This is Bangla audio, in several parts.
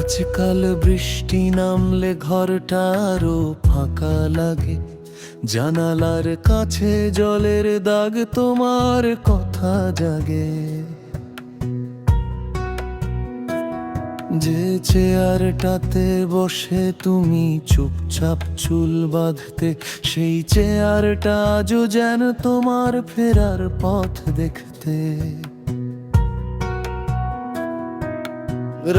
আজকাল বৃষ্টি নামলে ঘরটা আরো ফাঁকা লাগে, জানালার কাছে জলের দাগ তোমার কথা জাগে। যে চেয়ারটাতে বসে তুমি চুপচাপ চুল বাঁধতে, সেই চেয়ারটা আজও যেন তোমার ফেরার পথ দেখতে।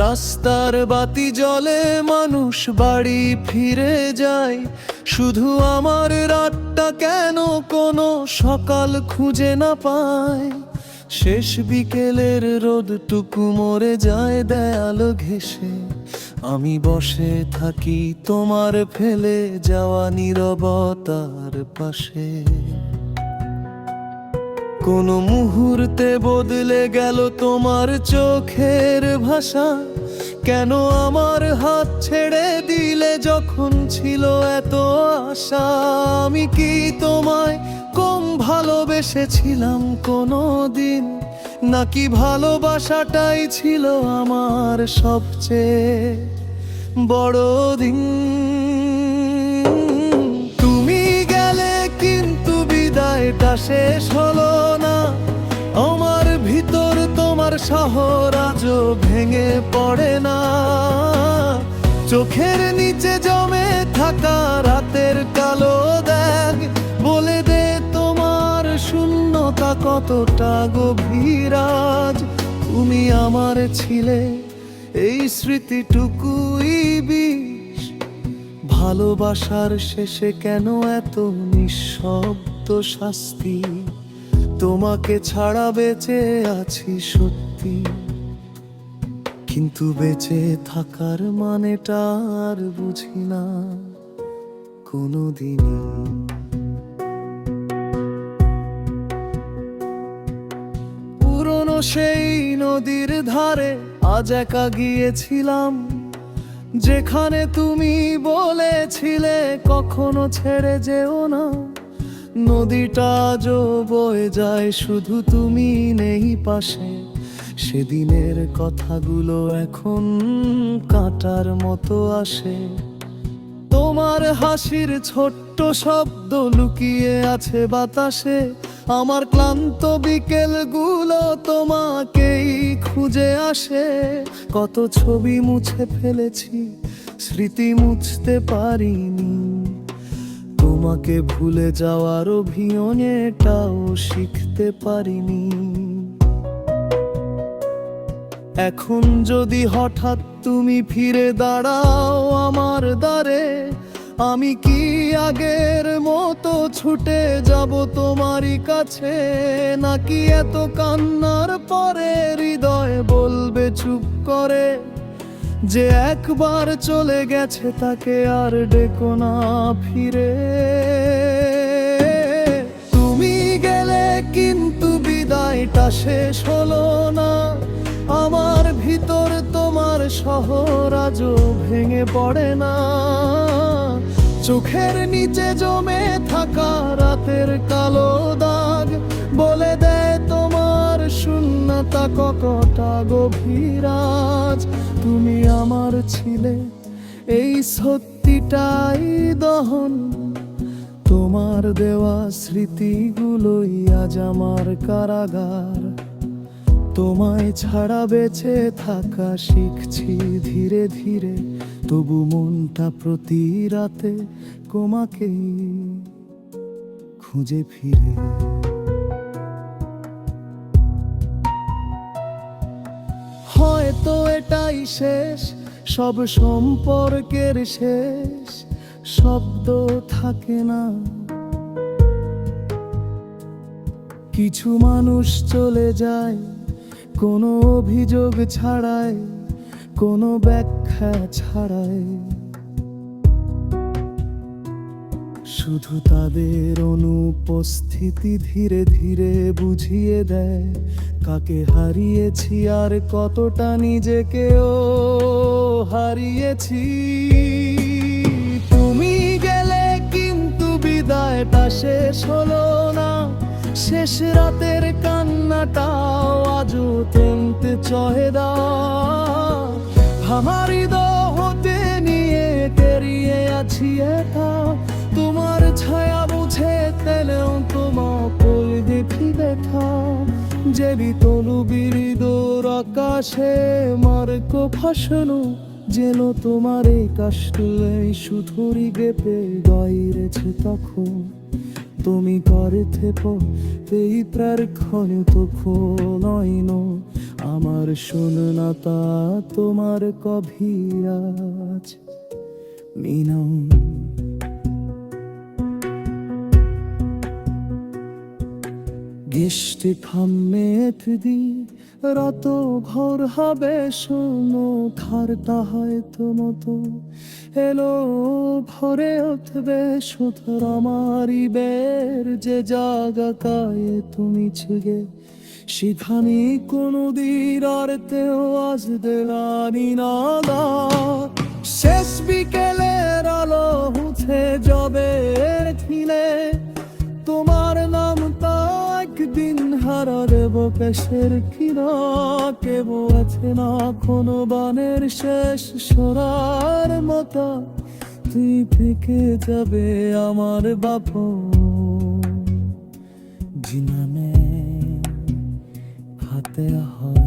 রাস্তার বাতি জ্বলে মানুষ বাড়ি ফিরে যায়, শুধু আমার রাতটা কেন কোনো সকাল খুঁজে না পায়। শেষ বিকেলের রোদটুকু মরে যায় দেয়ালো ঘেঁষে, আমি বসে থাকি তোমার ফেলে যাওয়া নীরবতার পাশে। কোনো মুহূর্তে বদলে গেল তোমার চোখের ভাষা, কেন আমার হাত ছেড়ে দিলে যখন ছিল এত আশা। আমি কি তোমায় কম ভালোবেসেছিলাম কোনো দিন, নাকি ভালোবাসাটাই ছিল আমার সবচেয়ে বড় দিন? তুমি গেলে কিন্তু বিদায়টা শেষ হলো না, আমার ভিতর তোমার শহর আজও ভেঙে পড়ে না। চোখের নিচে জমে থাকা রাতের কালো দাগ বলে দে তোমার শূন্যতা কতটা গভীর আজ। তুমি আমার ছিলে এই স্মৃতিটুকুই বিষ, ভালোবাসার শেষে কেন এত নিঃশব্দ শাস্তি? তোমাকে ছাড়া বেঁচে আছি সত্যি, কিন্তু বেঁচে থাকার মানেটা আর বুঝি না কোনোদিনই। পুরনো সেই নদীর ধারে আজ একা গিয়েছিলাম, যেখানে তুমি বলেছিলে কখনো ছেড়ে যেও না। নদীটা আজও বয়ে যায়, শুধু তুমি নেই পাশে। সেদিনের কথাগুলো এখন কাঁটার মতো আসে, তোমার হাসির ছোট্ট শব্দ লুকিয়ে আছে বাতাসে। আমার ক্লান্ত বিকেলগুলো তোমাকেই খুঁজে আসে। কত ছবি মুছে ফেলেছি, স্মৃতি মুছতে পারিনি। তোমাকে ভুলে যাওয়ার অভিনয়টাও শিখতে পারিনি। এখন যদি হঠাৎ তুমি ফিরে দাঁড়াও আমার দ্বারে, আমি কি আগের মতো ছুটে যাব তোমারই কাছে? নাকি এত কান্নার পরে হৃদয় বলবে চুপ করে যে একবার চলে গেছে তাকে আর ডেকো না ফিরে? তুমি গেলে কিন্তু বিদায়টা শেষ হলো না, আমার ভিতর তোমার শহর আজও ভেঙে পড়ে না। চোখের নিচে জমে থাকা রাতের কালো দাগ বলে দেয় তোমার শূন্যতা কতটা গভীর আজ। তুমি আমার ছিলে এই সত্যিটাই দহন, তোমার দেওয়া স্মৃতিগুলোই আজ আমার কারাগার। তোমায় ছাড়া বেঁচে থাকা শিখছি ধীরে ধীরে, তবু মনটা প্রতি রাতে তোমাকে খুঁজে ফিরে। হয়তো এটাই শেষ, সব সম্পর্কের শেষ, শব্দ থাকে না। কিছু মানুষ চলে যায় কোনো অভিযোগ ছাড়াই, কোনো ব্যাখ্যা ছাড়াই। শুধু তাদের অনুপস্থিতি ধীরে ধীরে বুঝিয়ে দেয় কাকে হারিয়েছি আর কতটা নিজেকেও হারিয়েছি। তুমি গেলে কিন্তু বিদায়টা শেষ হলো না, শেষ রাতের কান্নাটাও আজও থেমতে চহে না। আমার হৃদয় নিয়ে তেরিয়ে আছি একা, তোমার ছায়া বুঝে তেলেও তোমার কই দেখি দেখা, যে বিতলু বিরিদোর আকাশে মার্কো ফাঁসানো, যেন তোমার এই কাশলে সুধুরি গেপে গাইরেছে তখন তুমি করতে এই প্রার্থনে তখন নয়ন আমার শূন্যতা তোমার কভিরাজ মিনম। গিষ্টি থামেত দি রাত ঘর হবে শোনো খারতা হয়তো মতো এলো ভরে উঠবে সুতর আমারই বের যে জাগা কায়ে তুমি ছিগে সেখানে কোনো দিন আর তেও আজ দেলানি নালা। শেষ বিকেলের আলো উঠে যাবে খিলে তোমার নামটা একদিন হারা দেব পেশের কিনা, কেব আছে না কোনো বানের শেষ সরার মতো তুই থেকে যাবে আমার বাপ জিনামে হাতে হয়।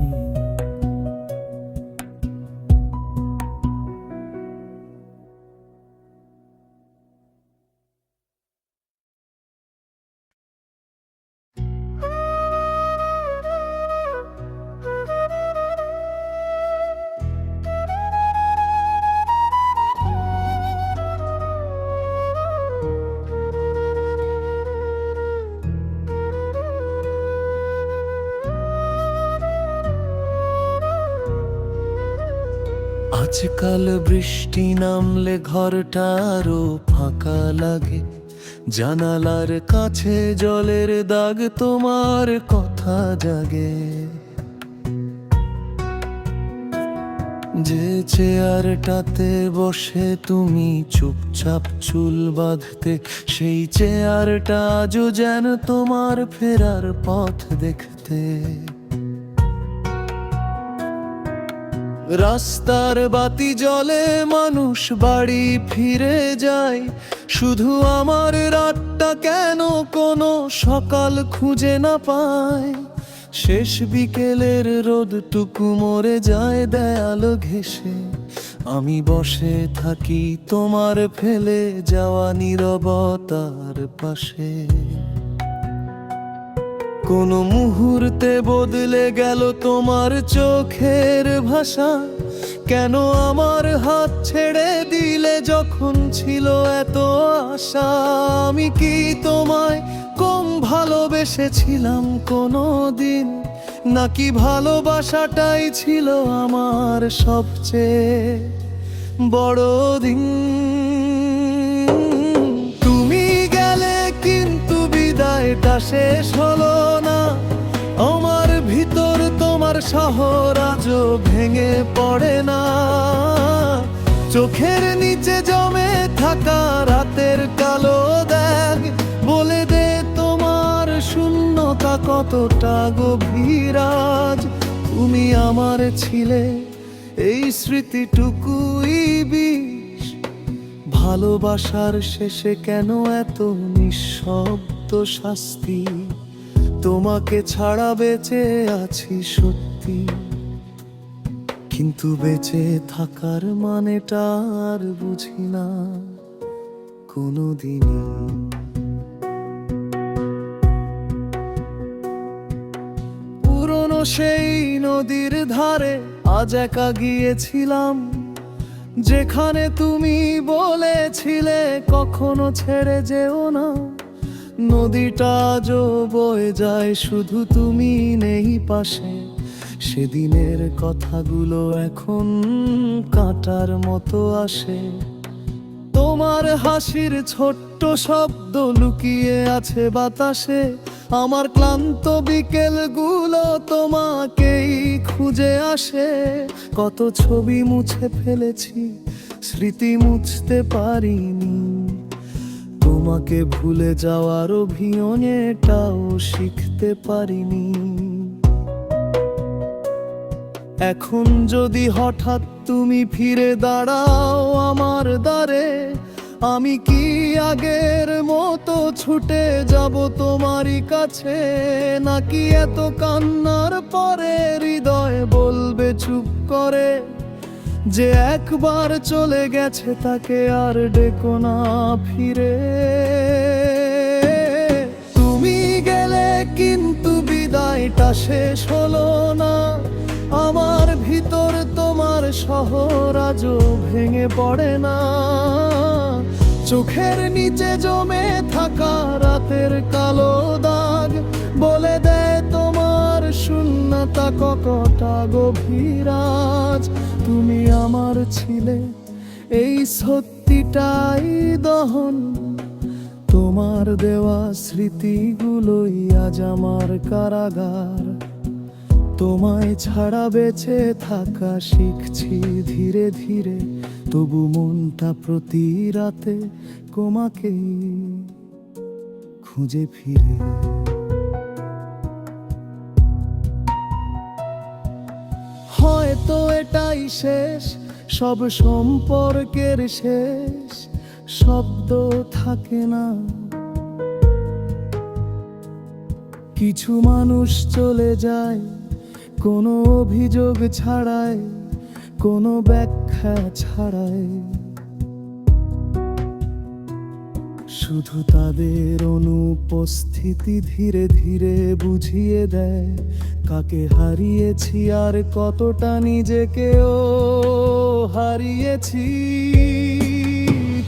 আজকাল বৃষ্টি নামলে ঘরটা আরো ফাঁকা লাগে, জানালার কাছে জলের দাগ তোমার কথা জাগে। যে চেয়ারটাতে বসে তুমি চুপচাপ চুল বাঁধতে, সেই চেয়ারটা আজও যেন তোমার ফেরার পথ দেখতে। রাস্তার বাতি জ্বলে মানুষ বাড়ি ফিরে যায়, শুধু আমার রাতটা কেন কোনো সকাল খুঁজে না পায়। শেষ বিকেলের রোদটুকু মরে যায় দেয়ালো ঘেঁষে, আমি বসে থাকি তোমার ফেলে যাওয়া নীরবতার পাশে। কোনো মুহূর্তে বদলে গেল তোমার চোখের ভাষা, কেন আমার হাত ছেড়ে দিলে যখন ছিল এত আশা। আমি কি তোমায় কম ভালোবেসেছিলাম কোনো দিন, নাকি ভালোবাসাটাই ছিল আমার সবচেয়ে বড় দিন। তুমি গেলে কিন্তু বিদায়টা শেষ হলো না, আমার ভিতর তোমার শহর আজও ভেঙে পড়ে না। চোখের নিচে জমে থাকা রাতের কালো দাগ বলে দে তোমার শূন্যতা কতটা গভীর আজ। তুমি আমার ছিলে এই স্মৃতিটুকুই বিষ, ভালোবাসার শেষে কেন এত নিঃশব্দ শাস্তি। তোমাকে ছাড়া বেঁচে আছি সত্যি, কিন্তু বেঁচে থাকার মানেটা আর বুঝি না কোনোদিনই। পুরনো সেই নদীর ধারে আজ একা গিয়েছিলাম, যেখানে তুমি বলেছিলে কখনো ছেড়ে যেও না। নদীটা আজও বয়ে যায়, শুধু তুমি নেই পাশে। সেদিনের কথাগুলো এখন কাঁটার মতো আসে, তোমার হাসির ছোট্ট শব্দ লুকিয়ে আছে বাতাসে। আমার ক্লান্ত বিকেলগুলো তোমাকেই খুঁজে আসে। কত ছবি মুছে ফেলেছি, স্মৃতি মুছতে পারিনি। তোমাকে ভুলে যাওয়ার অভিনয়টাও শিখতে পারিনি। এখন যদি হঠাৎ তুমি ফিরে দাঁড়াও আমার দ্বারে, আমি কি আগের মতো ছুটে যাব তোমারই কাছে? নাকি এত কান্নার পরে হৃদয় বলবে চুপ করে যে একবার চলে গেছে তাকে আর ডেকো না ফিরে? তুমি গেলে কিন্তু বিদায়টা শেষ হলো না, আমার ভিতর তোমার শহর আজও ভেঙে পড়ে না। চোখের নিচে জমে থাকা রাতের কালো দাগ বলে দেয় তোমার শূন্যতা কতটা গভীর আজ। তুমি আমার ছিলে এই সত্যিটাই দহন, তোমার দেওয়া স্মৃতিগুলোই আজ আমার কারাগার। তোমায় ছাড়া বেঁচে থাকা শিখছি ধীরে ধীরে, তবু মনটা প্রতি রাতে তোমাকে খুঁজে ফিরে। হয়তো এটাই শেষ, সব সম্পর্কের শেষ, শব্দ থাকে না। কিছু মানুষ চলে যায় কোনো অভিযোগ ছাড়াই, কোনো ব্যাখ্যা ছাড়াই, শুধু তাদের অনুপস্থিতি ধীরে ধীরে বুঝিয়ে দেয় কাকে হারিয়েছি আর কতটা নিজেকেও হারিয়েছি।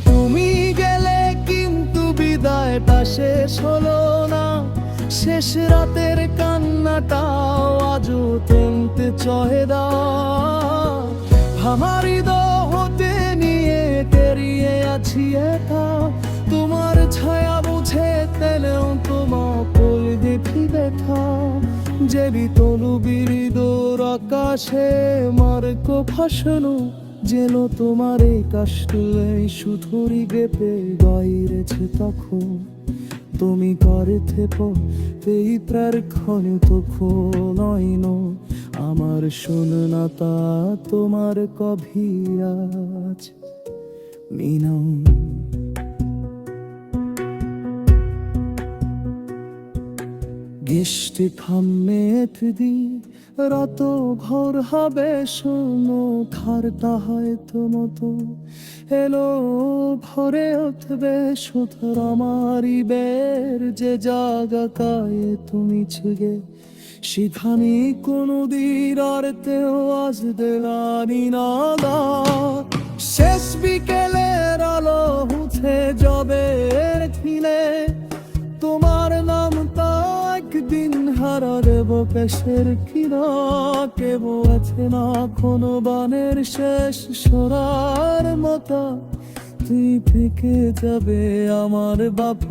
তুমি গেলে কিন্তু বিদায়টা শেষ হলো না, শেষ রাতের কান্নাটাও আজও তেমতে চহেদা। আমার হৃদয় হতে নিয়ে তেরিয়ে আছি একা, তোমার ছায়া বুঝে তেলেও তোমার পল দেখি ব্যথা। যে বিতলু বিরিদোর আকাশে মার্কো ফাঁসানো, যেন তোমার এই কাষ্টে সুধুরি গেপে গাইরেছে তখন। তুমি করেছে এই প্রার্থনে তখন নয়ন আমার শূন্যতা তোমার কভিয়াজ মিনম। গেস্টে খামেত দি রাত ঘর হবে শোনো খারতা হয়তো মতো এলো ভরে উঠবে সুতর আমারই বের যে জাগা কায়ে তুমি ছিগে সেখানে কোনো দিন আর তেও আজ দেলানি নাদা। শেষ বিকেলের আলো উঠে যাবে খিলে, তোমার নামটা একদিন হারা দেব পেশের কিনা। কেব আছে না কোনো বানের শেষ সরার মতো, তুই থেকে যাবে আমার বাপ।